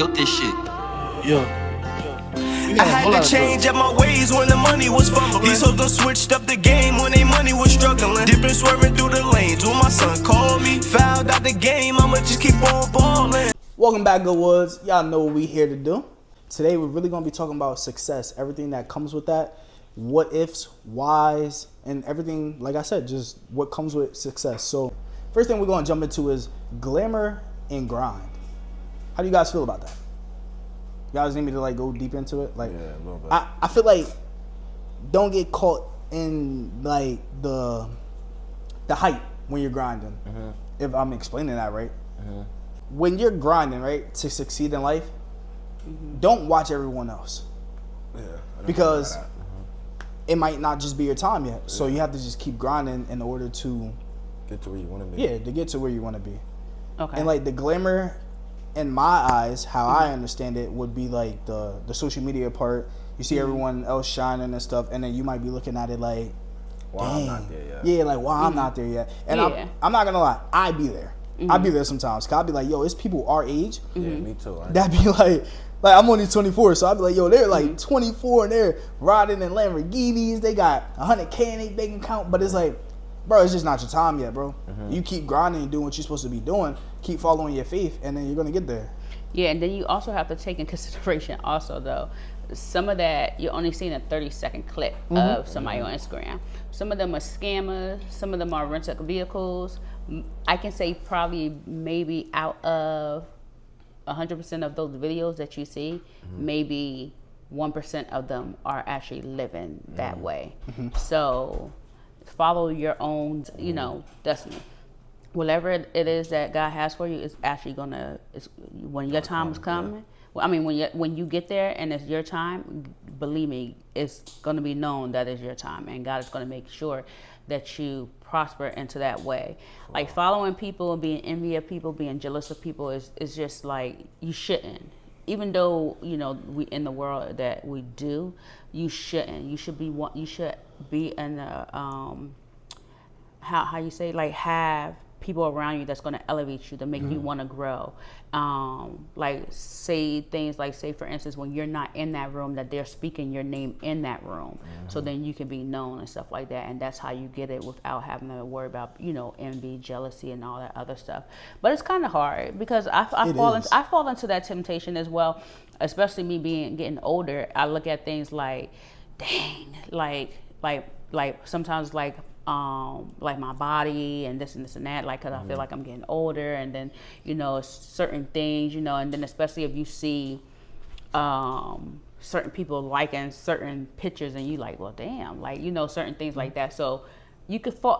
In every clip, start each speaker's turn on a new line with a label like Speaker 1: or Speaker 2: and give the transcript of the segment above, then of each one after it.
Speaker 1: killed this shit.
Speaker 2: Yeah.
Speaker 3: I had to change up my ways when the money was fumbling. These hoes done switched up the game when they money was struggling. Dipping, swerving through the lanes when my son called me. Fouled out the game, I'ma just keep on balling.
Speaker 2: Welcome back, Good Woods. Y'all know what we here to do. Today we're really gonna be talking about success, everything that comes with that, what ifs, whys, and everything. Like I said, just what comes with success. So, first thing we're gonna jump into is glamour and grind. How do you guys feel about that? You guys need me to like go deep into it? Like,
Speaker 4: yeah, a little bit.
Speaker 2: I feel like don't get caught in like the hype when you're grinding. Mm-hmm. If I'm explaining that right. Mm-hmm. When you're grinding, right, to succeed in life, don't watch everyone else.
Speaker 4: Yeah,
Speaker 2: because it might not just be your time yet. So you have to just keep grinding in order to
Speaker 4: get to where you want to be.
Speaker 2: Yeah, to get to where you want to be.
Speaker 5: Okay.
Speaker 2: And like the glamour, in my eyes, how I understand it, would be like the social media part. You see everyone else shining and stuff, and then you might be looking at it like,
Speaker 4: wow, I'm not there yet.
Speaker 2: Yeah, like, wow, I'm not there yet. And I'm not gonna lie, I be there. I'll be there sometimes. Cause I'll be like, yo, it's people our age.
Speaker 4: Yeah, me too.
Speaker 2: That'd be like I'm only 24, so I'll be like, yo, they're like 24 and they're riding in Lamborghinis. They got 100K in their bank account, but it's like, bro, it's just not your time yet, bro. You keep grinding and doing what you're supposed to be doing. Keep following your faith, and then you're gonna get there.
Speaker 5: Yeah, and then you also have to take in consideration also though, some of that you're only seeing a 30-second clip of somebody on Instagram. Some of them are scammers. Some of them are rental vehicles. I can say probably maybe out of 100% of those videos that you see, maybe 1% of them are actually living that way. So follow your own, destiny. Whatever it is that God has for you is actually gonna. When your time is coming. Well, I mean, when you get there and it's your time, believe me, it's gonna be known that it's your time, and God is gonna make sure that you prosper into that way. Like following people and being envy of people, being jealous of people is just like you shouldn't. Even though we in the world that we do, you shouldn't. You should be in a how you say, like, have people around you that's going to elevate you, to make you want to grow. Like say things like, say for instance, when you're not in that room, that they're speaking your name in that room, so then you can be known and stuff like that. And that's how you get it without having to worry about envy, jealousy, and all that other stuff. But it's kind of hard because I fall into that temptation as well, especially me getting older. I look at things like, dang, like sometimes like my body and this and that, like, cause I feel like I'm getting older, and then certain things, and then especially if you see certain people liking certain pictures, and you like, well, damn, like certain things like that. So you could fall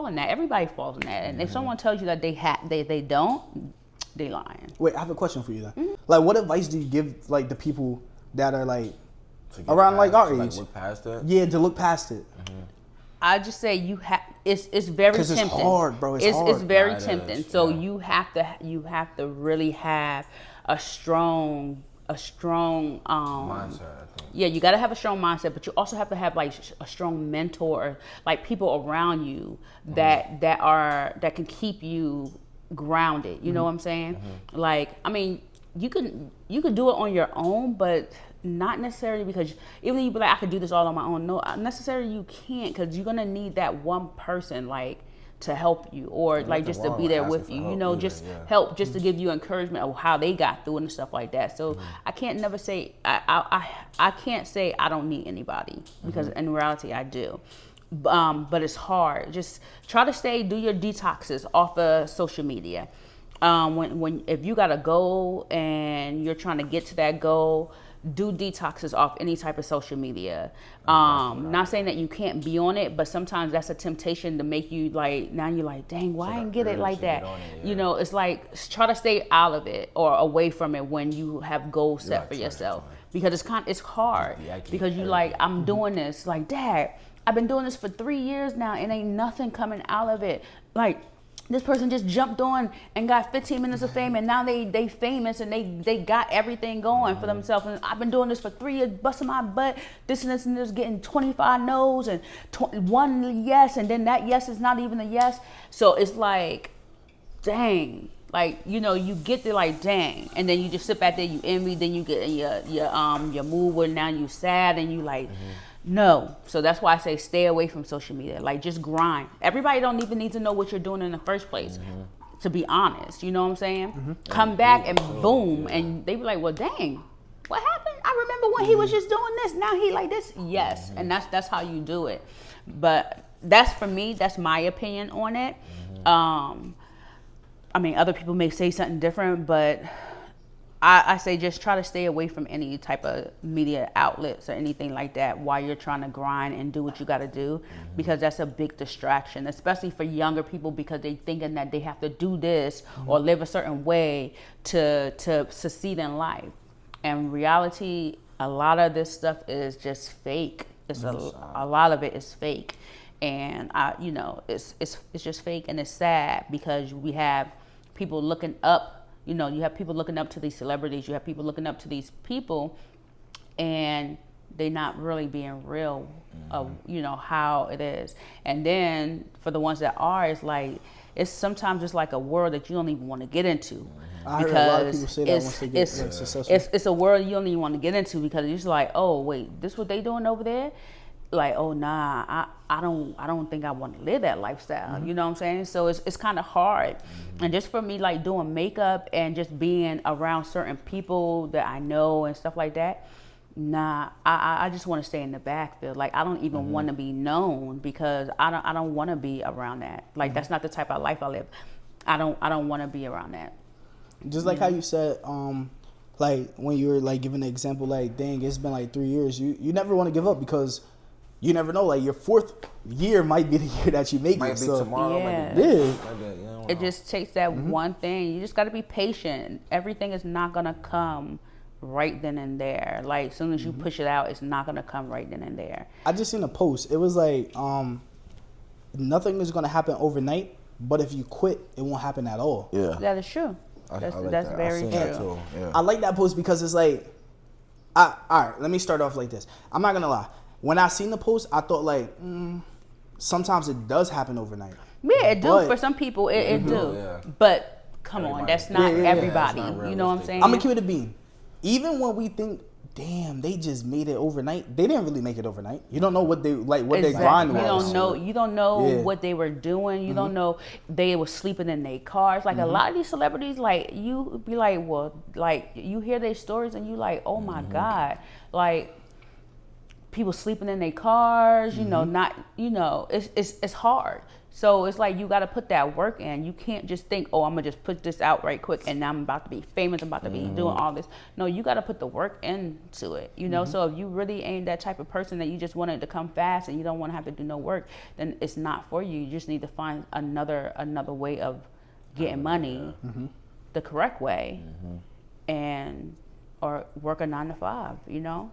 Speaker 5: in that. Everybody falls in that, and if someone tells you that they don't, they lying.
Speaker 2: Wait, I have a question for you then. Like, what advice do you give like the people that are like around like our age?
Speaker 4: Like, look past it?
Speaker 2: Yeah, to look past it.
Speaker 5: I just say it's very tempting.
Speaker 2: It's hard, bro. It's hard.
Speaker 5: It's very tempting. So you have to really have a strong mindset,
Speaker 4: I think.
Speaker 5: Yeah, you got to have a strong mindset, but you also have to have like a strong mentor, like people around you that can keep you grounded. You know what I'm saying? Like, I mean, you can do it on your own, but not necessarily, because even if you be like, I could do this all on my own. No, necessarily you can't, because you're gonna need that one person like to help you, or like just to be there with you. Help, just to give you encouragement of how they got through it and stuff like that. So I can't never say I can't say I don't need anybody, because in reality I do. But it's hard. Just try to do your detoxes off of social media. If you got a goal and you're trying to get to that goal, do detoxes off any type of social media. Not saying that you can't be on it, but sometimes that's a temptation to make you like, now you're like, dang, why I didn't get it like that? It's like, try to stay out of it or away from it when you have goals set for yourself, because it's hard, because you like, I'm doing this, like, Dad, I've been doing this for 3 years now and ain't nothing coming out of it. Like, this person just jumped on and got 15 minutes of fame, and now they famous, and they got everything going for themselves. And I've been doing this for 3 years, busting my butt, this and this and this, getting 25 no's and one yes, and then that yes is not even a yes. So it's like, dang, like, you know, you get to like, dang, and then you just sit back there, you envy, then you get in your mood where now you sad and you like, no. So that's why I say stay away from social media. Like, just grind. Everybody don't even need to know what you're doing in the first place. To be honest, you know what I'm saying? Come back and boom, and they be like, well, dang, what happened? I remember when he was just doing this. Now he like this. Yes, and that's how you do it. But that's for me. That's my opinion on it. I mean, other people may say something different, but I say just try to stay away from any type of media outlets or anything like that while you're trying to grind and do what you got to do, because that's a big distraction, especially for younger people, because they thinking that they have to do this or live a certain way to succeed in life. And reality, a lot of this stuff is just fake. It's a lot of it is fake, and you know, it's just fake, and it's sad because we have people looking up. You know, you have people looking up to these celebrities. You have people looking up to these people, and they're not really being real of, you know, how it is. And then for the ones that are, it's like, it's sometimes just like a world that you don't even want to get into.
Speaker 2: I heard a lot of people say that once they get successful.
Speaker 5: It's a world you don't even want to get into, because it's just like, oh, wait, this what they doing over there? Like, oh, nah, I don't think I want to live that lifestyle. You know what I'm saying? So it's kind of hard. And just for me, like doing makeup and just being around certain people that I know and stuff like that, nah, I just want to stay in the backfield. Like, I don't even want to be known, because I don't want to be around that. Like, that's not the type of life I live. I don't want to be around that.
Speaker 2: Just like how you said, like when you were like giving the example, like, dang, it's been like 3 years. You never want to give up, because you never know. Like, your 4th year might be the year that you make
Speaker 4: Might
Speaker 2: it.
Speaker 4: be
Speaker 2: So
Speaker 4: tomorrow.
Speaker 5: Yeah.
Speaker 4: Might be,
Speaker 2: Yeah.
Speaker 4: might be, you don't
Speaker 5: It
Speaker 4: know.
Speaker 5: just takes that one thing. You just got to be patient. Everything is not going to come right then and there. Like, as soon as you push it out, it's not going to come right then and there.
Speaker 2: I just seen a post. It was like, nothing is gonna happen overnight, but if you quit, it won't happen at all.
Speaker 4: Yeah.
Speaker 5: That is true.
Speaker 4: I
Speaker 5: That's
Speaker 4: like
Speaker 5: that's
Speaker 4: that.
Speaker 5: very
Speaker 4: I seen
Speaker 5: true.
Speaker 4: that too. Yeah.
Speaker 2: I like that post because it's like, all right, let me start off like this. I'm not gonna lie. When I seen the post, I thought like, sometimes it does happen overnight.
Speaker 5: Yeah, it do.
Speaker 2: But-
Speaker 5: For some people, it do.
Speaker 4: Yeah.
Speaker 5: But come on,
Speaker 4: Everybody.
Speaker 5: that's not
Speaker 2: Yeah, yeah, yeah.
Speaker 5: everybody.
Speaker 4: That's not
Speaker 5: You know what I'm
Speaker 4: realistic.
Speaker 5: saying?
Speaker 2: I'm gonna keep it a bean. Even when we think, damn, they just made it overnight, they didn't really make it overnight. You don't know what they like, what their grind
Speaker 5: You
Speaker 2: was.
Speaker 5: don't know
Speaker 2: Yeah.
Speaker 5: what they were doing. You don't know they were sleeping in their cars. Like a lot of these celebrities, like you be like, well, like you hear their stories and you like, oh my God, like people sleeping in their cars. You know, not it's hard. So it's like you got to put that work in. You can't just think, oh, I'm gonna just put this out right quick and now I'm about to be famous. I'm about to be doing all this. No, you got to put the work into it. You know, so if you really ain't that type of person that you just want it to come fast and you don't want to have to do no work, then it's not for you. You just need to find another way of getting money, the correct way, and or work a 9 to 5. You know.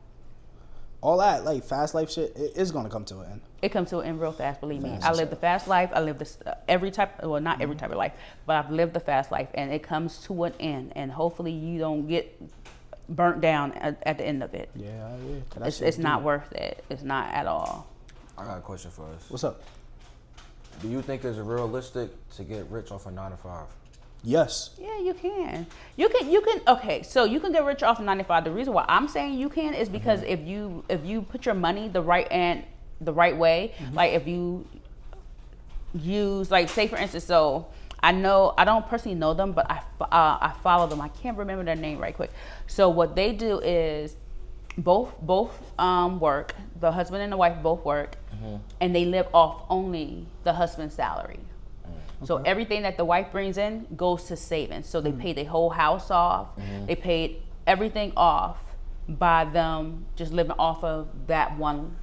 Speaker 2: All that like fast life shit, it is gonna come to an end.
Speaker 5: It comes to an end real fast, believe me. I live the fast life. I live this every type, well, not every type of life, but I've lived the fast life, and it comes to an end. And hopefully, you don't get burnt down at the end of it.
Speaker 2: Yeah, yeah.
Speaker 5: It's not worth it. It's not at all.
Speaker 4: I got a question for us.
Speaker 2: What's up?
Speaker 4: Do you think it's realistic to get rich off a 9 to 5?
Speaker 2: Yes.
Speaker 5: Yeah, you can. You can. Okay, so you can get rich off of 9 to 5. The reason why I'm saying you can is because if you put your money the right way, like if you use, like, say for instance, so I don't personally know them, but I follow them. I can't remember their name right quick. So what they do is both work. The husband and the wife both work, and they live off only the husband's salary. So everything that the wife brings in goes to savings. So they paid their whole house off. They paid everything off by them just living off of that one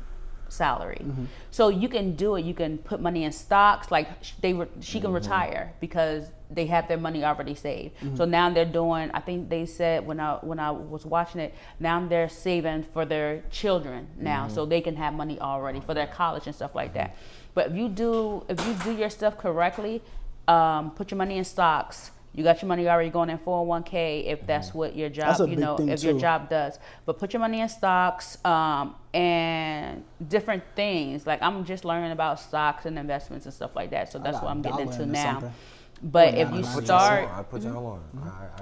Speaker 5: salary. So you can do it. You can put money in stocks. Like she can retire because they have their money already saved. So now they're doing, I think they said when I was watching it, now they're saving for their children now, so they can have money already for their college and stuff like that. But if you do your stuff correctly, put your money in stocks. You got your money already going in 401k if that's what your job,
Speaker 2: That's a big thing
Speaker 5: if your
Speaker 2: too.
Speaker 5: job does. But put your money in stocks and different things. Like I'm just learning about stocks and investments and stuff like that. So that's
Speaker 2: got
Speaker 5: what I'm getting
Speaker 2: $1
Speaker 5: into
Speaker 2: into
Speaker 5: now.
Speaker 2: something.
Speaker 5: But
Speaker 2: Oh,
Speaker 5: if you
Speaker 2: 99%.
Speaker 5: start,
Speaker 4: I put y'all on.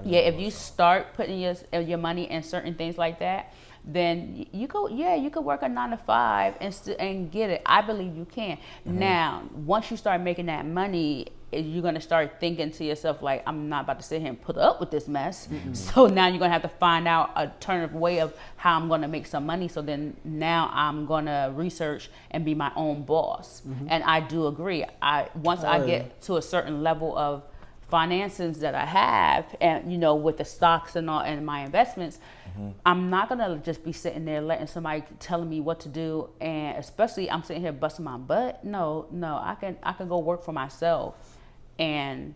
Speaker 5: yeah, if you start putting your money in certain things like that, then you could work a 9 to 5 and get it. I believe you can. Now, once you start making that money, you're gonna start thinking to yourself like, I'm not about to sit here and put up with this mess. So now you're gonna have to find out a alternative way of how I'm gonna make some money. So then now I'm gonna research and be my own boss. And I do agree. Once I get to a certain level of finances that I have, and with the stocks and all and my investments, I'm not gonna just be sitting there letting somebody telling me what to do, and especially I'm sitting here busting my butt. No, I can go work for myself and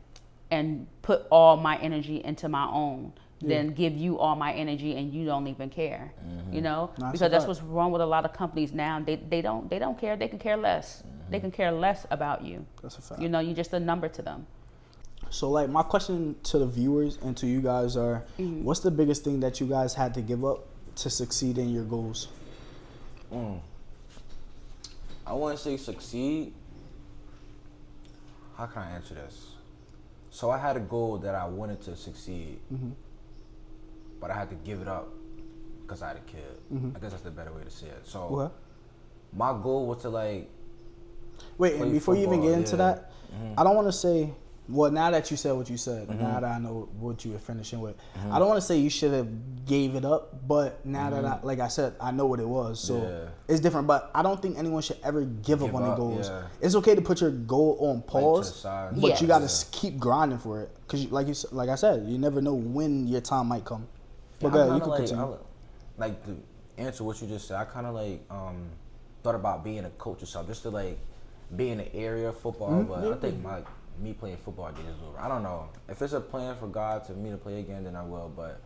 Speaker 5: put all my energy into my own. Then give you all my energy and you don't even care, because that's what's wrong with a lot of companies now. They don't care. They can care less. They can care less about you.
Speaker 2: That's a fact.
Speaker 5: You're just a number to them.
Speaker 2: So, like, my question to the viewers and to you guys are, what's the biggest thing that you guys had to give up to succeed in your goals?
Speaker 4: I want to say succeed. How can I answer this? So I had a goal that I wanted to succeed, but I had to give it up because I had a kid. I guess that's the better way to say it. So my goal was to
Speaker 2: Wait, and before you even
Speaker 4: football,
Speaker 2: get into that, I don't want to say, well, now that you said what you said, now that I know what you were finishing with, I don't want to say you should have gave it up, but now that like I said, I know what it was, so it's different. But I don't think anyone should ever give up on their goals. Yeah. It's okay to put your goal on pause, but you got to keep grinding for it, because like I said, you never know when your time might come. But you can continue.
Speaker 4: Like, to answer what you just said, I kind of thought about being a coach or something, just to be in the area of football. But I think me playing football days is over. I don't know. If it's a plan for God to me to play again, then I will. But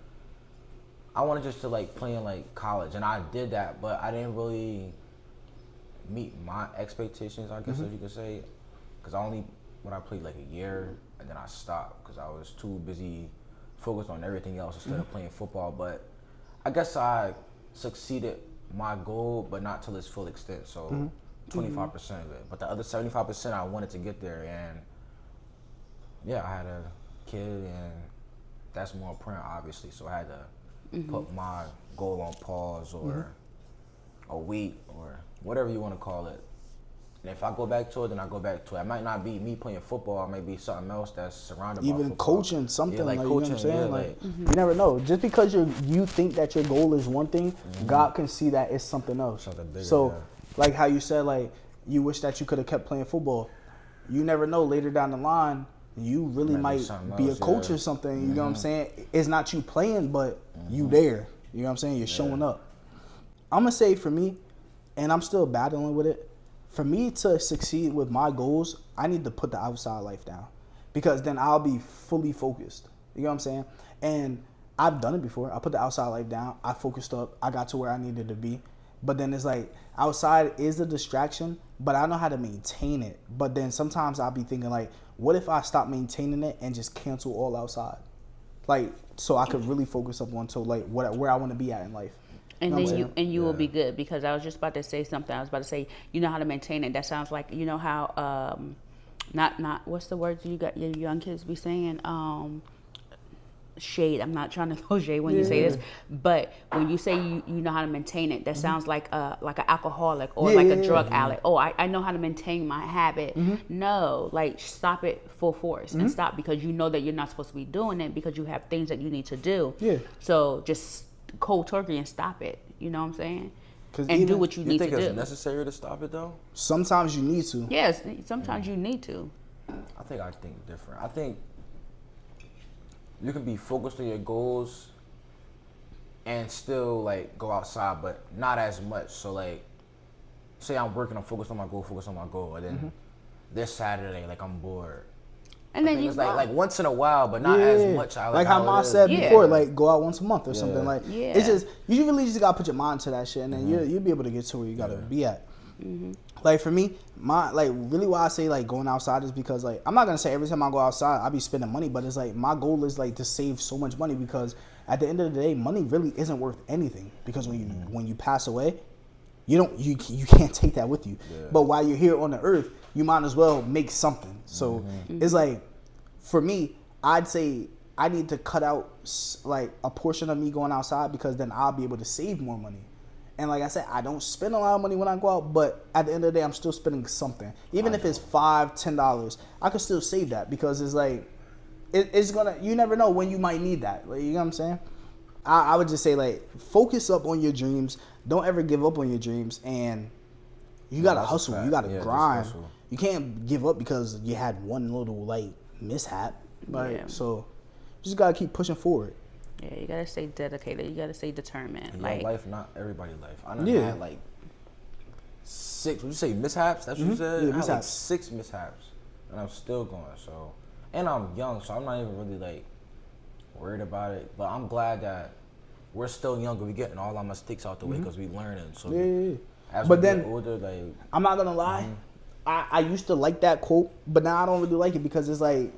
Speaker 4: I wanted just to play in college, and I did that, but I didn't really meet my expectations, I guess, if you could say, because I played a year, and then I stopped because I was too busy focused on everything else instead of playing football. But I guess I succeeded my goal, but not to its full extent. So 25% of it, but the other 75% I wanted to get there, and I had a kid, and that's more important, obviously. So I had to put my goal on pause, or a week, or whatever you want to call it. And if I go back to it, then I go back to it. It might not be me playing football. It might be something else that's surrounded by football.
Speaker 2: Even coaching something,
Speaker 4: coaching,
Speaker 2: you know what I'm saying? You never know. Just because you think that your goal is one thing, God can see that it's something else.
Speaker 4: Something bigger,
Speaker 2: so, like how you said, you wish that you could have kept playing football. You never know, later down the line, you really might be a coach or something. You know what I'm saying? It's not you playing, but you there. You know what I'm saying? You're showing up. I'm going to say for me, and I'm still battling with it, for me to succeed with my goals, I need to put the outside life down, because then I'll be fully focused. You know what I'm saying? And I've done it before. I put the outside life down. I focused up. I got to where I needed to be. But then it's outside is a distraction, but I know how to maintain it. But then sometimes I'll be thinking what if I stop maintaining it and just cancel all outside? So I could really focus up on where I want to be at in life.
Speaker 5: And then you will be good, because I was just about to say something. I was about to say, you know how to maintain it. That sounds like, you know how, not what's the words you got your young kids be saying? Shade. I'm not trying to throw shade when you say this, but when you say you know how to maintain it, that sounds like an alcoholic or a drug addict. Oh, I know how to maintain my habit. No, stop it full force and stop, because you know that you're not supposed to be doing it, because you have things that you need to do. Yeah. So just cold turkey and stop it. You know what I'm saying? And do what you need to do.
Speaker 4: You think it's necessary to stop it though?
Speaker 2: Sometimes you need to.
Speaker 5: Yes, sometimes you need to.
Speaker 4: I think different. I think you can be focused on your goals and still go outside, but not as much. So say I'm working, I'm focused on my goal, and then this Saturday, I'm bored.
Speaker 5: And then
Speaker 4: it's once in a while, but not as much.
Speaker 2: How Ma said before, go out once a month or something. It's just, you really just gotta put your mind to that shit, and then you'll be able to get to where you gotta be at. For me, my really why I say going outside is because I'm not gonna say every time I go outside I be spending money, but it's my goal is to save so much money, because at the end of the day, money really isn't worth anything, because when you pass away, you can't take that with you. But while you're here on the earth, you might as well make something. So it's for me, I'd say I need to cut out like a portion of me going outside because then I'll be able to save more money. And like I said, I don't spend a lot of money when I go out, but at the end of the day, I'm still spending something. Even if it's $5, $10, I could still save that because it's like, it's gonna, you never know when you might need that. Like, you know what I'm saying? I would just say, like, focus up on your dreams. Don't ever give up on your dreams. And you gotta hustle. You gotta grind. You can't give up because you had one little, like, mishap. Like, so you just gotta keep pushing forward.
Speaker 5: Yeah, you gotta stay dedicated. You gotta stay determined.
Speaker 4: And
Speaker 5: like
Speaker 4: life, not everybody's life. I done had like 6. Would you say mishaps? That's what you said.
Speaker 2: Yeah,
Speaker 4: I had like
Speaker 2: mishaps.
Speaker 4: 6 mishaps, and I'm still going. So, and I'm young, so I'm not even really like worried about it. But I'm glad that we're still young and we getting all our mistakes out the way because we learning. So as
Speaker 2: But
Speaker 4: we
Speaker 2: then
Speaker 4: get older, like
Speaker 2: I'm not gonna lie, I used to like that quote, but now I don't really like it because it's like,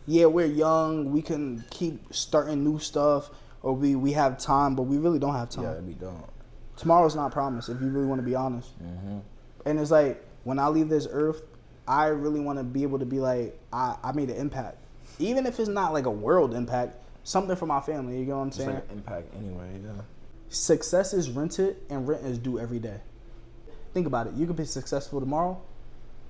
Speaker 2: yeah, we're young, we can keep starting new stuff, or we have time, but we really don't have time.
Speaker 4: yeah, we don't.
Speaker 2: Tomorrow's not promised if you really want to be honest. And it's like, when I leave this earth, I really want to be able to be like, I made an impact. Even if it's not like a world impact, something for my family, you know what I'm
Speaker 4: It's
Speaker 2: saying?
Speaker 4: like an impact anyway. Yeah.
Speaker 2: Success is rented and rent is due every day. Think about it. You could be successful tomorrow,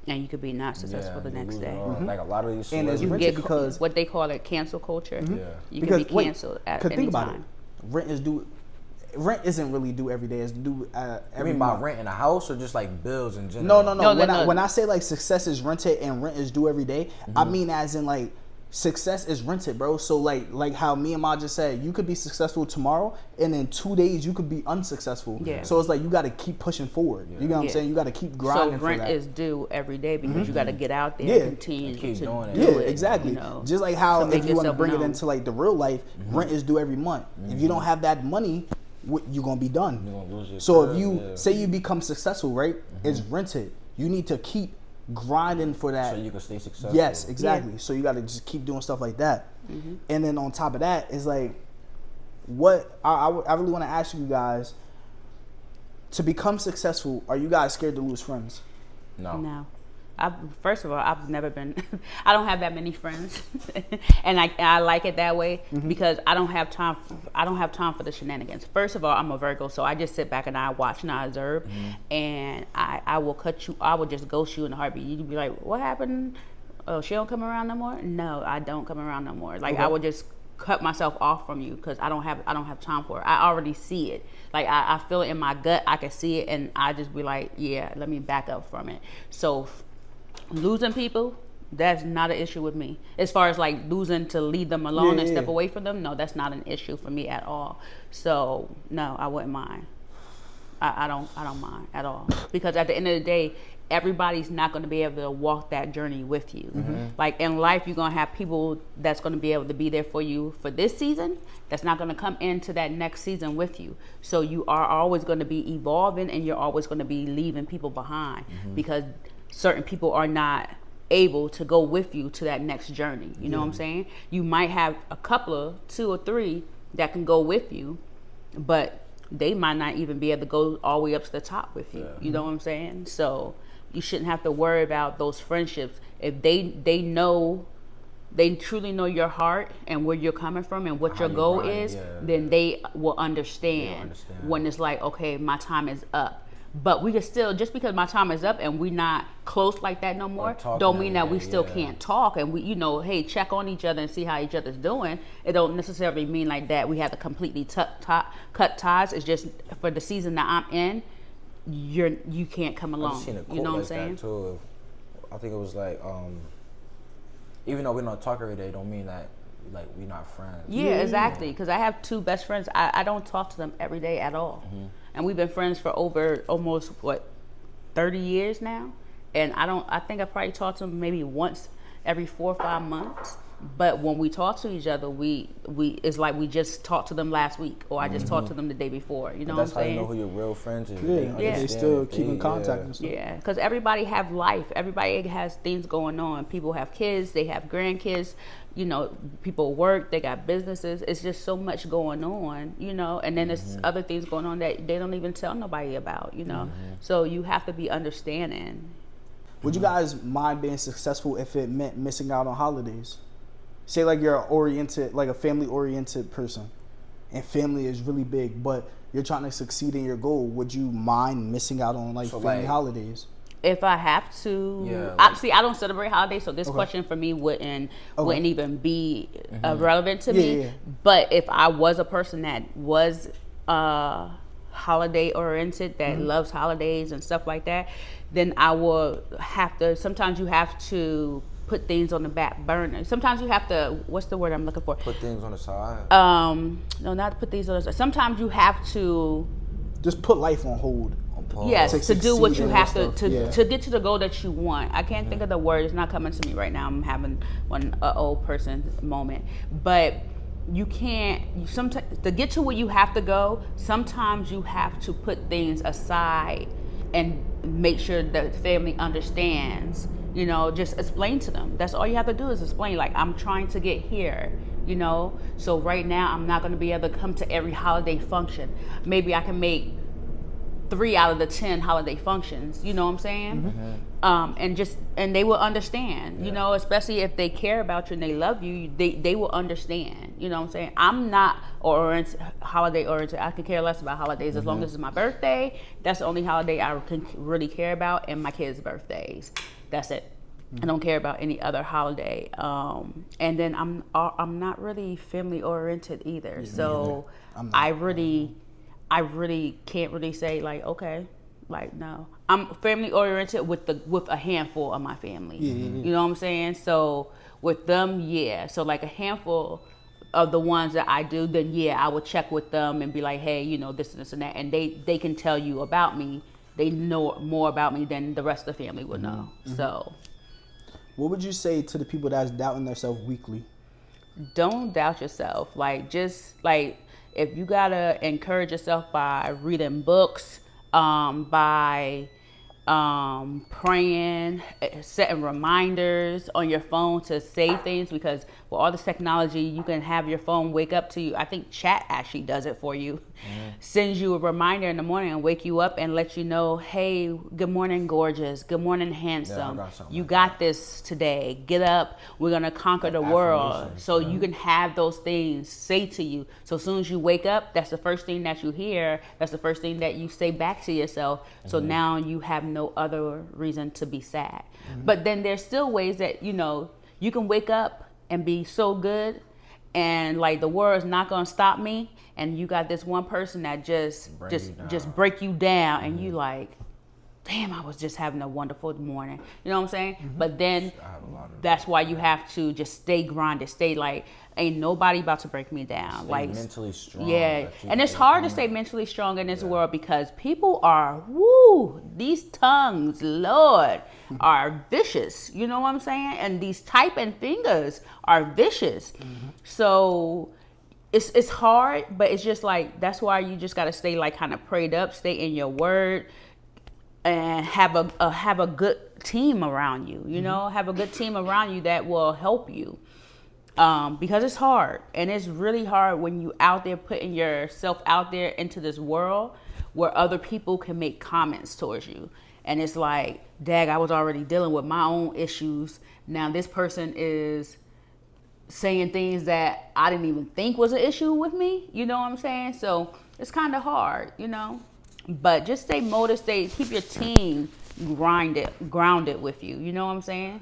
Speaker 5: and you could be not successful the next day.
Speaker 4: Like a lot of these
Speaker 2: And it's
Speaker 5: You
Speaker 4: celebrities.
Speaker 5: can
Speaker 2: rented
Speaker 5: get
Speaker 2: because
Speaker 5: what they call it cancel culture.
Speaker 4: Yeah.
Speaker 5: You can be
Speaker 2: wait,
Speaker 5: canceled at
Speaker 2: 'cause
Speaker 5: any
Speaker 2: think about
Speaker 5: time.
Speaker 2: it. Rent is due. Rent isn't really due every day. It's due
Speaker 4: I
Speaker 2: every
Speaker 4: mean, by
Speaker 2: month.
Speaker 4: renting a house or just like bills in general?
Speaker 2: No.
Speaker 5: No,
Speaker 2: When
Speaker 5: no.
Speaker 2: when I say like success is rented and rent is due every day, I mean as in like success is rented, bro. So like how me and Ma just said, you could be successful tomorrow, and in 2 days you could be unsuccessful.
Speaker 5: Yeah.
Speaker 2: So it's like you got to keep pushing forward. You know what I'm
Speaker 5: Yeah.
Speaker 2: saying? You got to keep
Speaker 5: So
Speaker 2: grinding for
Speaker 5: rent
Speaker 2: that.
Speaker 5: is due every day because you got to get out there
Speaker 2: Yeah.
Speaker 5: and continue
Speaker 4: Keep
Speaker 5: to
Speaker 4: doing it.
Speaker 5: do
Speaker 2: Yeah,
Speaker 5: it.
Speaker 2: exactly.
Speaker 5: You know,
Speaker 2: Just like how
Speaker 5: to make
Speaker 2: if you want to
Speaker 5: yourself
Speaker 2: bring it
Speaker 5: known.
Speaker 2: into like the real life, rent is due every month. If you don't have that money, you're gonna be done.
Speaker 4: You're gonna lose your
Speaker 2: So
Speaker 4: crib,
Speaker 2: if you
Speaker 4: yeah.
Speaker 2: say you become successful, right? It's rented. You need to keep grinding for that.
Speaker 4: So you can stay successful.
Speaker 2: Yes, exactly. So you got to just keep doing stuff like that. And then on top of that, it's like, what I really want to ask you guys, to become successful, are you guys scared to lose friends?
Speaker 5: No. First of all, I've never been. I don't have that many friends, and I like it that way because I don't have time. I don't have time for the shenanigans. First of all, I'm a Virgo, so I just sit back and I watch and I observe, and I will cut you. I will just ghost you in a heartbeat. You'd be like, "What happened? Oh, she don't come around no more." No, I don't come around no more. Like I would just cut myself off from you because I don't have time for it. I already see it. Like I feel it in my gut. I can see it, and I just be like, "Yeah, let me back up from it." So. Losing people, that's not an issue with me. As far as like losing to leave them alone and step away from them, no, that's not an issue for me at all. So no, I wouldn't mind. I don't mind at all because at the end of the day, everybody's not going to be able to walk that journey with you. Like in life, you're going to have people that's going to be able to be there for you for this season. That's not going to come into that next season with you. So you are always going to be evolving, and you're always going to be leaving people behind because certain people are not able to go with you to that next journey. You know what I'm saying? You might have a couple of 2 or 3 that can go with you, but they might not even be able to go all the way up to the top with you. You know what I'm saying? So you shouldn't have to worry about those friendships. If they know, they truly know your heart and where you're coming from and what
Speaker 4: How
Speaker 5: your
Speaker 4: you
Speaker 5: goal
Speaker 4: grind,
Speaker 5: is,
Speaker 4: yeah.
Speaker 5: then they will understand when it's like, okay, my time is up. But we can still, just because my time is up and we're not close like that no more,
Speaker 4: talking
Speaker 5: don't mean that we
Speaker 4: every day,
Speaker 5: still
Speaker 4: yeah.
Speaker 5: can't talk. And we, hey, check on each other and see how each other's doing. It don't necessarily mean like that we have to completely cut ties. It's just for the season that I'm in, you can't come
Speaker 4: I
Speaker 5: along.
Speaker 4: just seen a quote
Speaker 5: You know what I'm
Speaker 4: like
Speaker 5: saying?
Speaker 4: that too. I think it was like, even though we don't talk every day, don't mean that like we're not friends.
Speaker 5: Yeah, exactly. Because I have 2 best friends. I don't talk to them every day at all. And we've been friends for over almost 30 years now. And I think I probably talk to them maybe once every 4 or 5 months. But when we talk to each other, we it's like we just talked to them last week, or I just talked to them the day before. You know what I'm
Speaker 4: That's how you
Speaker 5: saying?
Speaker 4: know who your real friends is.
Speaker 2: Yeah, they
Speaker 4: understand
Speaker 2: still
Speaker 4: if
Speaker 2: keep in contact
Speaker 4: yeah.
Speaker 2: and stuff.
Speaker 5: Yeah, because everybody have life. Everybody has things going on. People have kids. They have grandkids. People work. They got businesses. It's just so much going on, And then there's other things going on that they don't even tell nobody about, So you have to be understanding.
Speaker 2: Would you guys mind being successful if it meant missing out on holidays? say like you're a family oriented person, and family is really big, but you're trying to succeed in your goal. Would you mind missing out on like family holidays?
Speaker 5: If I have to,
Speaker 4: Yeah,
Speaker 5: I don't celebrate holidays, so this question for me wouldn't even be relevant to me.
Speaker 2: Yeah.
Speaker 5: But if I was a person that was holiday oriented, that loves holidays and stuff like that, then I will have to. Sometimes you have to put things on the back burner. Sometimes you have to. What's the word I'm looking for?
Speaker 4: Put things on the side.
Speaker 5: No, not to put things on the side. Sometimes you have to.
Speaker 2: Just put life on hold.
Speaker 5: Yes, to do what you have
Speaker 2: to
Speaker 5: to get to the goal that you want. I can't think of the word. It's not coming to me right now. I'm having an old person moment. But you can't. Sometimes to get to where you have to go. Sometimes you have to put things aside and make sure that the family understands. You know, just explain to them. That's all you have to do is explain. Like, I'm trying to get here. You know, so right now I'm not going to be able to come to every holiday function. Maybe I can make 3 out of the 10 holiday functions, you know what I'm saying? And they will understand, you know, especially if they care about you and they love you, they will understand, you know what I'm saying? I'm not holiday oriented. I could care less about holidays as long as it's my birthday. That's the only holiday I can really care about, and my kids' birthdays. That's it. I don't care about any other holiday. And then I'm not really family oriented either. So I really can't really say like, okay, like, no. I'm family oriented with a handful of my family. You know what I'm saying? So with them, yeah. So like a handful of the ones that I do, then yeah, I would check with them and be like, hey, you know, this and this and that. And they can tell you about me. They know more about me than the rest of the family would know. So
Speaker 2: what would you say to the people that's doubting themselves weekly?
Speaker 5: Don't doubt yourself. Like, just like, if you gotta encourage yourself by reading books, by praying, setting reminders on your phone to say things, because with all this technology, you can have your phone wake up to you. I think chat actually does it for you. Sends you a reminder in the morning and wake you up and let you know, hey, good morning, gorgeous. Good morning, handsome.
Speaker 4: Yeah,
Speaker 5: you got this today. Get up. We're going to conquer the world. So you can have those things say to you. So as soon as you wake up, that's the first thing that you hear. That's the first thing that you say back to yourself. So now you have no other reason to be sad. But then there's still ways that, you know, you can wake up and be so good and like the world's not gonna stop me, and you got this one person that just break you down, and you like, damn, I was just having a wonderful morning. You know what I'm saying? But then that's why you have to just stay grounded, stay like, ain't nobody about to break me down.
Speaker 4: Stay
Speaker 5: like
Speaker 4: mentally strong.
Speaker 5: Yeah. And it's hard to stay mentally strong in this world because people are, these tongues, Lord, are vicious. You know what I'm saying? And these typing fingers are vicious. So it's hard, but it's just like, that's why you just got to stay like kind of prayed up, stay in your word, and have a good team around you. You know, have a good team around you that will help you. Because it's hard, and it's really hard when you out there putting yourself out there into this world where other people can make comments towards you. And it's like, dag, I was already dealing with my own issues. Now this person is saying things that I didn't even think was an issue with me. You know what I'm saying? So it's kind of hard, you know, but just stay motivated, keep your team grounded with you. You know what I'm saying?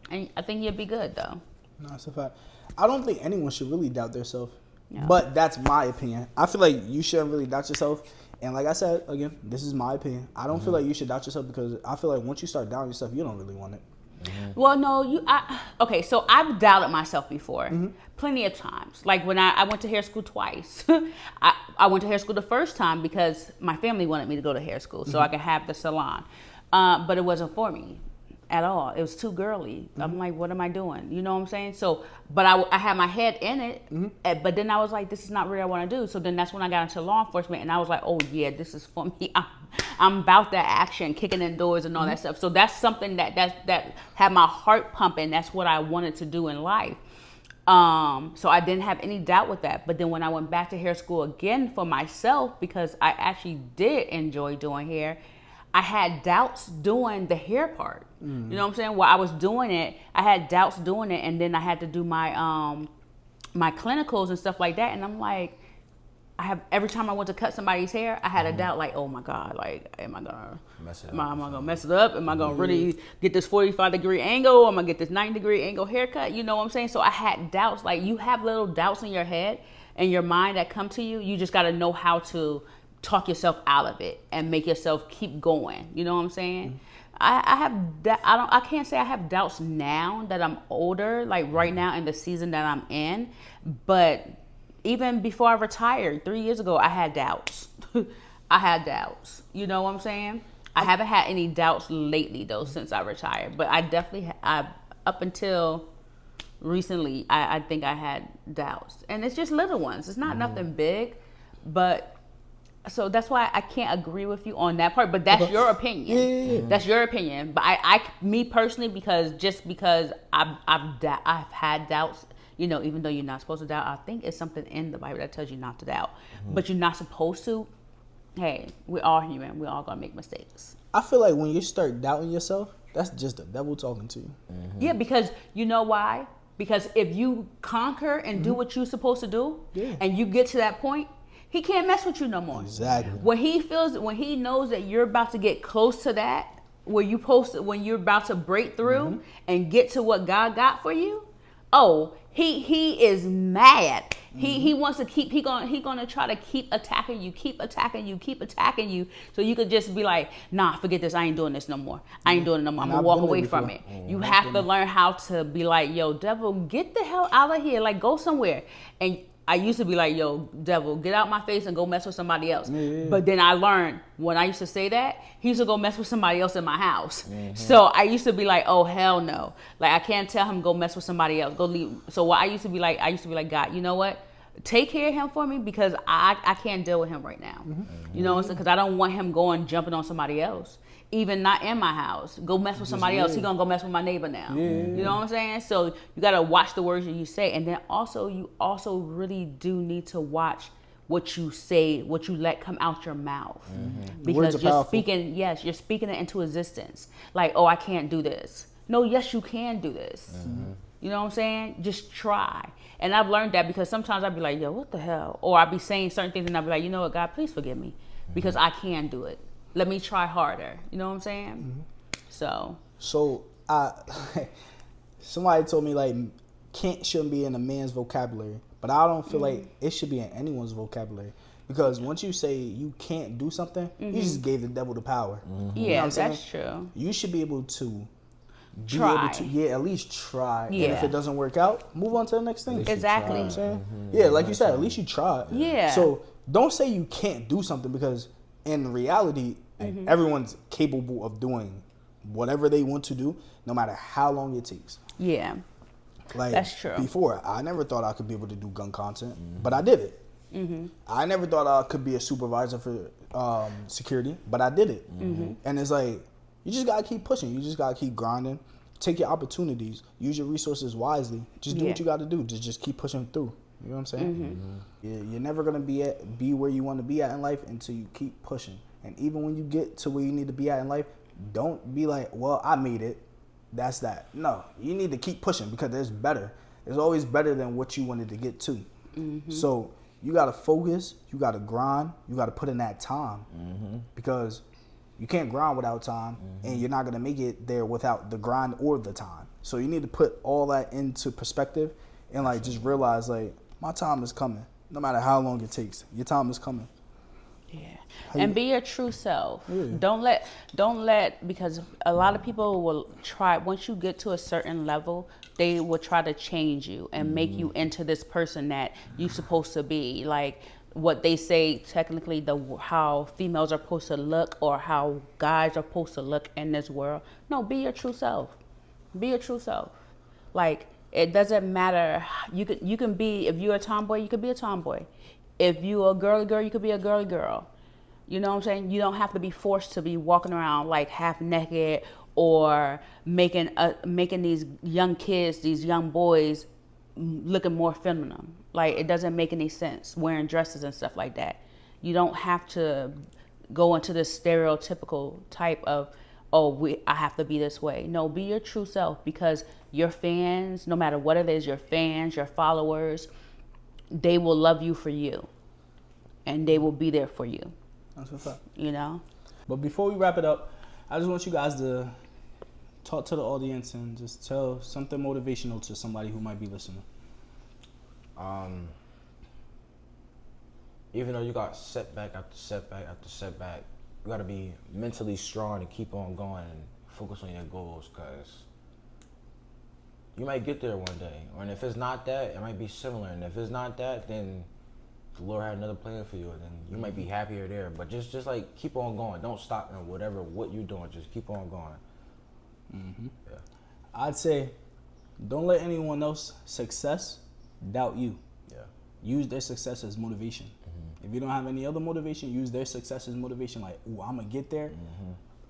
Speaker 5: And I think you'll be good though.
Speaker 2: No, that's a fact. I don't think anyone should really doubt themselves.
Speaker 5: No.
Speaker 2: But that's my opinion. I feel like you shouldn't really doubt yourself. And like I said, again, this is my opinion. I don't feel like you should doubt yourself, because I feel like once you start doubting yourself, you don't really want it.
Speaker 5: Well, no, okay, so I've doubted myself before, plenty of times. Like when I went to hair school twice. I went to hair school the first time because my family wanted me to go to hair school so I could have the salon. But it wasn't for me at all. It was too girly. I'm like, what am I doing? You know what I'm saying? So, but I had my head in it, but then I was like, this is not what I want to do. So then that's when I got into law enforcement, and I was like, oh yeah, this is for me. I'm about that action, kicking in doors and all that stuff. So that's something that had my heart pumping. That's what I wanted to do in life. So I didn't have any doubt with that. But then when I went back to hair school again for myself, because I actually did enjoy doing hair, I had doubts doing the hair part. You know what I'm saying? While I was doing it, I had doubts doing it, and then I had to do my my clinicals and stuff like that. And I'm like, every time I went to cut somebody's hair, I had a doubt, like, oh my God, like, am I gonna
Speaker 4: Mess it
Speaker 5: am
Speaker 4: up
Speaker 5: I
Speaker 4: or
Speaker 5: gonna mess it up? Am I gonna really get this 45-degree angle? Am I gonna get this 90-degree angle haircut? You know what I'm saying? So I had doubts. Like, you have little doubts in your head and your mind that come to you. You just gotta know how to talk yourself out of it and make yourself keep going. You know what I'm saying? I can't say I have doubts now that I'm older, like right now in the season that I'm in, but even before I retired 3 years ago, I had doubts. I had doubts. You know what I'm saying? I haven't had any doubts lately though since I retired, but I definitely up until recently I think I had doubts, and it's just little ones. It's not nothing big, but. So that's why I can't agree with you on that part, but that's your opinion.
Speaker 2: Yeah.
Speaker 5: That's your opinion. But me personally, because I've had doubts, you know, even though you're not supposed to doubt, I think it's something in the Bible that tells you not to doubt, but you're not supposed to. Hey, we're all human. We're all gonna make mistakes.
Speaker 2: I feel like when you start doubting yourself, that's just the devil talking to you.
Speaker 5: Yeah, because you know why? Because if you conquer and do what you're supposed to do, and you get to that point, he can't mess with you no more.
Speaker 2: Exactly.
Speaker 5: When he knows that you're about to get close to that, when you're about to break through and get to what God got for you, he is mad. He wants to keep. He gonna try to keep attacking you, so you could just be like, nah, forget this. I ain't doing this no more. I ain't doing it no more. I'm gonna walk away from it. You have to learn how to be like, yo, devil, get the hell out of here. Like, go somewhere. And I used to be like, yo, devil, get out my face and go mess with somebody else. But then I learned when I used to say that, he used to go mess with somebody else in my house. So I used to be like, oh, hell no. Like, I can't tell him go mess with somebody else. Go leave. So what I used to be like, God, you know what? Take care of him for me, because I can't deal with him right now. You know what I'm saying? Because I don't want him jumping on somebody else. Even not in my house. Go mess with somebody else. He gonna go mess with my neighbor now. You know what I'm saying? So you gotta watch the words that you say, and then you also really do need to watch what you say, what you let come out your mouth, because you're speaking. Yes, you're speaking it into existence. Like, oh, I can't do this. No, yes, you can do this. You know what I'm saying? Just try. And I've learned that, because sometimes I'd be like, yo, what the hell? Or I'd be saying certain things and I'd be like, you know what, God, please forgive me, because I can do it. Let me try harder. You know what I'm saying? So
Speaker 2: somebody told me, like, shouldn't be in a man's vocabulary, but I don't feel like it should be in anyone's vocabulary, because once you say you can't do something, you just gave the devil the power. You know what I'm saying?
Speaker 5: That's true.
Speaker 2: You should be able to
Speaker 5: Try.
Speaker 2: at least try.
Speaker 5: Yeah.
Speaker 2: And if it doesn't work out, move on to the next thing.
Speaker 5: Exactly.
Speaker 2: You know what I'm saying? Yeah, like you said, at least you tried.
Speaker 5: Yeah.
Speaker 2: So don't say you can't do something, because in reality, everyone's capable of doing whatever they want to do, no matter how long it takes.
Speaker 5: Yeah.
Speaker 2: Like,
Speaker 5: that's true.
Speaker 2: Before, I never thought I could be able to do gun content, but I did it. I never thought I could be a supervisor for security, but I did it. And it's like, you just gotta keep pushing. You just gotta keep grinding. Take your opportunities. Use your resources wisely. Just do what you gotta do. Just keep pushing through. You know what I'm saying? You're never gonna be where you want to be at in life until you keep pushing. And even when you get to where you need to be at in life, don't be like, well, I made it. That's that. No, you need to keep pushing, because there's better. There's always better than what you wanted to get to. So you got to focus. You got to grind. You got to put in that time, because you can't grind without time, and you're not going to make it there without the grind or the time. So you need to put all that into perspective and, like, just realize, like, my time is coming. No matter how long it takes, your time is coming.
Speaker 5: Yeah. And be your true self. Don't let, because a lot of people will try, once you get to a certain level, they will try to change you and make you into this person that you're supposed to be. Like what they say, technically, how females are supposed to look, or how guys are supposed to look in this world. No, be your true self. Be your true self. Like, it doesn't matter. You can be, if you're a tomboy, you could be a tomboy. If you're a girly girl, you could be a girly girl. You know what I'm saying? You don't have to be forced to be walking around like half naked, or making these young kids, these young boys, looking more feminine. Like, it doesn't make any sense wearing dresses and stuff like that. You don't have to go into this stereotypical type of, oh, I have to be this way. No, be your true self, because your fans, no matter what it is, your fans, your followers, they will love you for you, and they will be there for you.
Speaker 2: That's what's up.
Speaker 5: You know?
Speaker 2: But before we wrap it up, I just want you guys to talk to the audience and just tell something motivational to somebody who might be listening.
Speaker 4: Even though you got setback after setback after setback, you gotta be mentally strong and keep on going and focus on your goals, because you might get there one day. And if it's not that, it might be similar. And if it's not that, then the Lord had another plan for you, and then you might be happier there. But just like keep on going. Don't stop in what you're doing. Just keep on going.
Speaker 2: Mm-hmm.
Speaker 4: Yeah.
Speaker 2: I'd say don't let anyone else's success doubt you.
Speaker 4: Yeah.
Speaker 2: Use their success as motivation. If you don't have any other motivation, use their success as motivation. Like, ooh, I'm going to get there.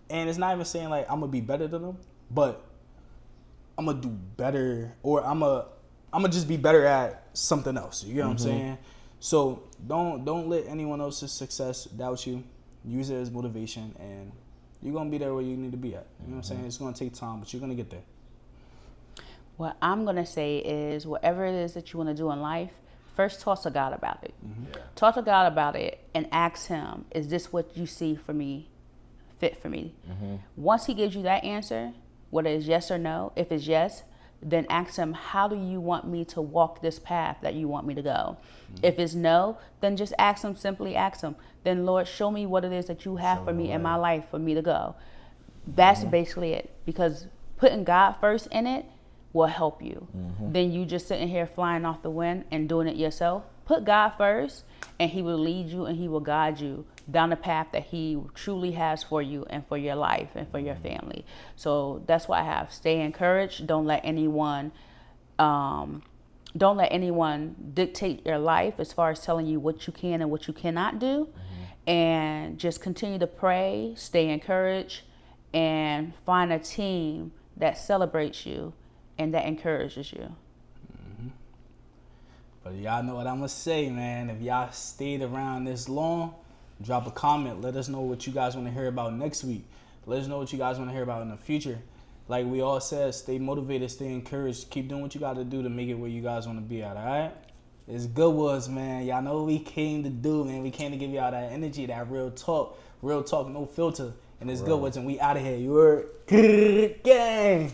Speaker 2: And it's not even saying, like, I'm going to be better than them, but I'm going to do better, or I'm going to just be better at something else. You get what I'm saying? So don't let anyone else's success doubt you. Use it as motivation, and you're going to be there where you need to be at. You know what I'm saying? It's going to take time, but you're going to get there.
Speaker 5: What I'm going to say is, whatever it is that you want to do in life, first talk to God about it.
Speaker 4: Yeah.
Speaker 5: Talk to God about it and ask him, is this what you see for me, fit for me? Once he gives you that answer, whether it's yes or no, if it's yes, then ask him, how do you want me to walk this path that you want me to go? If it's no, then just ask him, simply ask him. Then, Lord, show me what it is that you have for me in my life for me to go. That's basically it. Because putting God first in it will help you. Then you just sitting here flying off the wind and doing it yourself. Put God first, and he will lead you and he will guide you down the path that he truly has for you and for your life and for your family. So that's why I have. Stay encouraged. Don't let anyone dictate your life as far as telling you what you can and what you cannot do. And just continue to pray, stay encouraged, and find a team that celebrates you and that encourages you.
Speaker 2: But y'all know what I'm going to say, man. If y'all stayed around this long, drop a comment. Let us know what you guys want to hear about next week. Let us know what you guys want to hear about in the future. Like we all said, stay motivated, stay encouraged. Keep doing what you got to do to make it where you guys want to be at, all right? It's good ones, man. Y'all know what we came to do, man. We came to give y'all that energy, that real talk, no filter. And it's good ones, and we out of here. You heard? Gang.